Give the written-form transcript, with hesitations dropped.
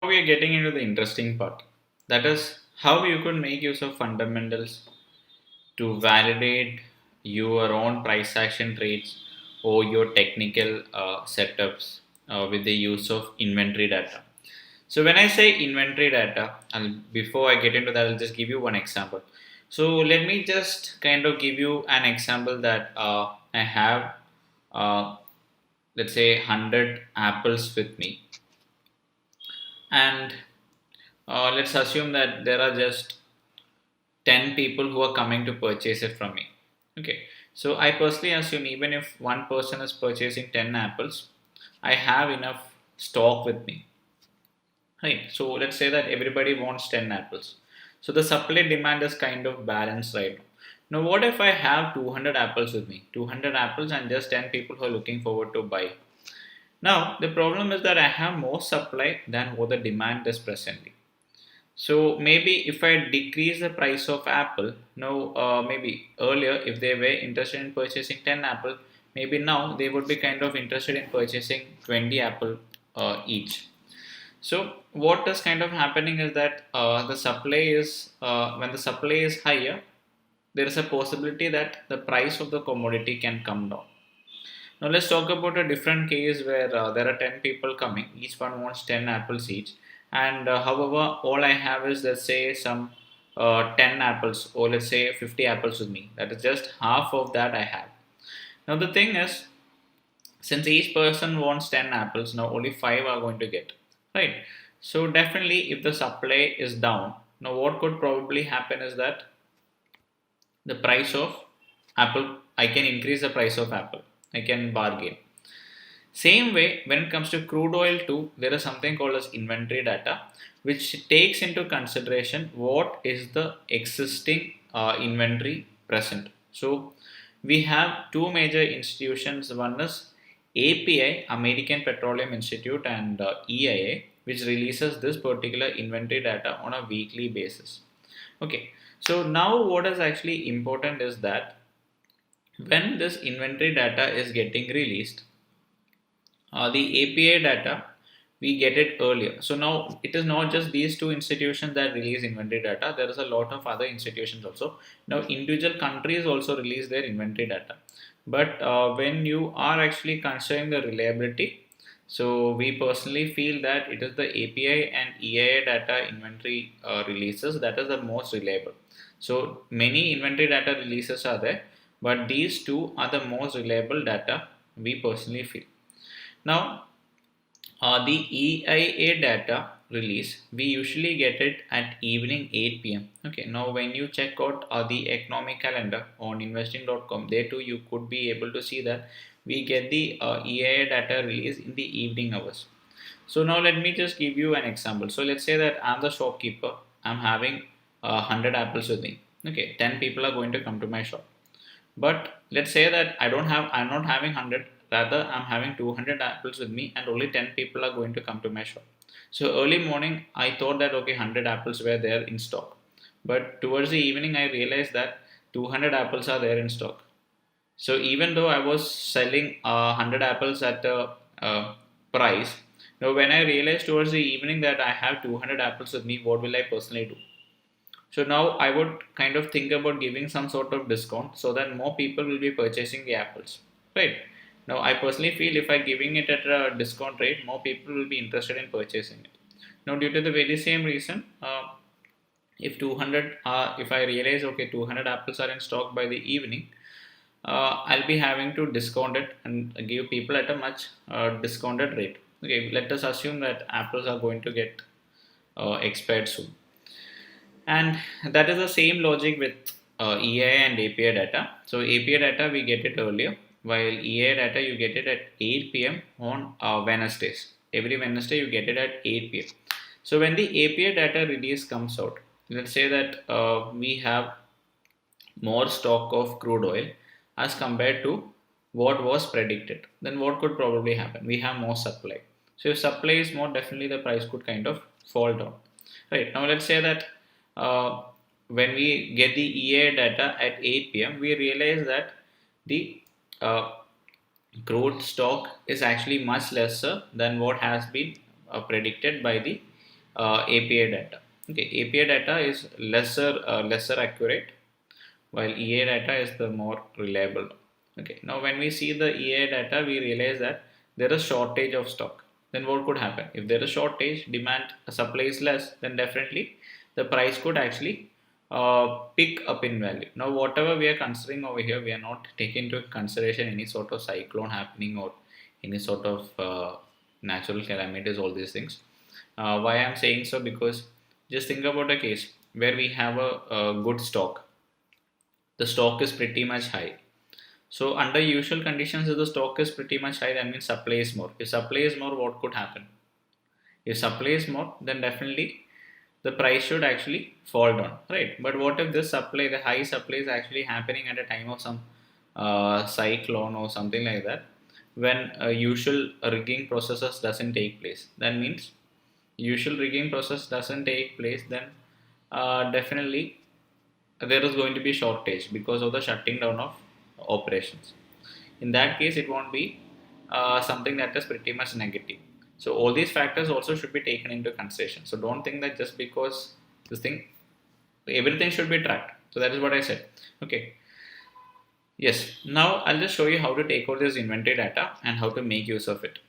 We are getting into the interesting part. That is how you could make use of fundamentals to validate your own price action trades or your technical setups with the use of inventory data. So when I say inventory data, and before I get into that, I'll just give you one example. So let me just kind of give you an example that I have, uh, let's say, 100 apples with me, and let's assume that there are just 10 people who are coming to purchase it from me. Okay, so I personally assume even if one person is purchasing 10 apples, I have enough stock with me. Right. So let's say that everybody wants 10 apples. So the supply demand is kind of balanced right now. Now, what if I have 200 apples with me? 200 apples and just 10 people who are looking forward to buy. Now, the problem is that I have more supply than what the demand is presently. So maybe if I decrease the price of apple, now maybe earlier if they were interested in purchasing 10 apple, maybe now they would be kind of interested in purchasing 20 apple each. So what is kind of happening is that the supply is when the supply is higher, there is a possibility that the price of the commodity can come down. Now let's talk about a different case where there are 10 people coming, each one wants 10 apples each, and however all I have is, let's say, some 10 apples, or let's say 50 apples with me. That is just half of that I have. Now the thing is, since each person wants 10 apples, now only 5 are going to get, right? So definitely if the supply is down, now what could probably happen is that the price of apple, I can increase the price of apple, I can bargain. Same way, when it comes to crude oil too, there is something called as inventory data, which takes into consideration what is the existing inventory present. So we have two major institutions. One is API, American Petroleum Institute, and EIA, which releases this particular inventory data on a weekly basis. Okay, so now what is actually important is that when this inventory data is getting released, the API data, we get it earlier. So now it is not just these two institutions that release inventory data. There is a lot of other institutions also. Now individual countries also release their inventory data. But when you are actually considering the reliability, so we personally feel that it is the API and EIA data inventory releases that is the most reliable. So many inventory data releases are there, but these two are the most reliable data we personally feel. Now, the EIA data release, we usually get it at evening 8 p.m. Okay, now when you check out the economic calendar on investing.com, there too you could be able to see that we get the EIA data release in the evening hours. So now let me just give you an example. So let's say that I'm the shopkeeper, I'm having 100 apples with me. Okay, 10 people are going to come to my shop. But let's say that I'm not having 100, rather I'm having 200 apples with me and only 10 people are going to come to my shop. So early morning I thought that okay, 100 apples were there in stock. But towards the evening I realized that 200 apples are there in stock. So even though I was selling 100 apples at a price, now when I realized towards the evening that I have 200 apples with me, what will I personally do? So now I would kind of think about giving some sort of discount so that more people will be purchasing the apples, right? Now I personally feel if I giving it at a discount rate, more people will be interested in purchasing it. Now due to the very same reason, if 200, if I realize okay 200 apples are in stock by the evening, I'll be having to discount it and give people at a much discounted rate. Okay, let us assume that apples are going to get expired soon. And that is the same logic with EIA and API data. So API data we get it earlier, while EIA data you get it at 8 p.m. on Wednesdays. Every Wednesday you get it at 8 p.m. So when the API data release comes out, let's say that we have more stock of crude oil as compared to what was predicted, then what could probably happen? We have more supply. So if supply is more, definitely the price could kind of fall down. Right, now let's say that uh, when we get the EA data at 8 p.m., we realize that the uh, crude stock is actually much lesser than what has been predicted by the API data. Okay, API data is lesser accurate, while EA data is the more reliable. Okay, now when we see the EA data, we realize that there is shortage of stock. Then what could happen? If there is shortage, demand supply is less, then definitely the price could actually pick up in value. Now whatever we are considering over here, we are not taking into consideration any sort of cyclone happening or any sort of natural calamities, all these things. Why I'm saying so? Because just think about a case where we have a good stock. The stock is pretty much high. So under usual conditions, if the stock is pretty much high, that means supply is more. If supply is more, what could happen? If supply is more, then definitely the price should actually fall down, right? But what if this supply, the high supply, is actually happening at a time of some cyclone or something like that, when a usual rigging processes doesn't take place? That means usual rigging process doesn't take place, then definitely there is going to be shortage because of the shutting down of operations. In that case, it won't be something that is pretty much negative. So all these factors also should be taken into consideration. So don't think that just because this thing, everything should be tracked. So that is what I said. Okay. Yes. Now I'll just show you how to take out this inventory data and how to make use of it.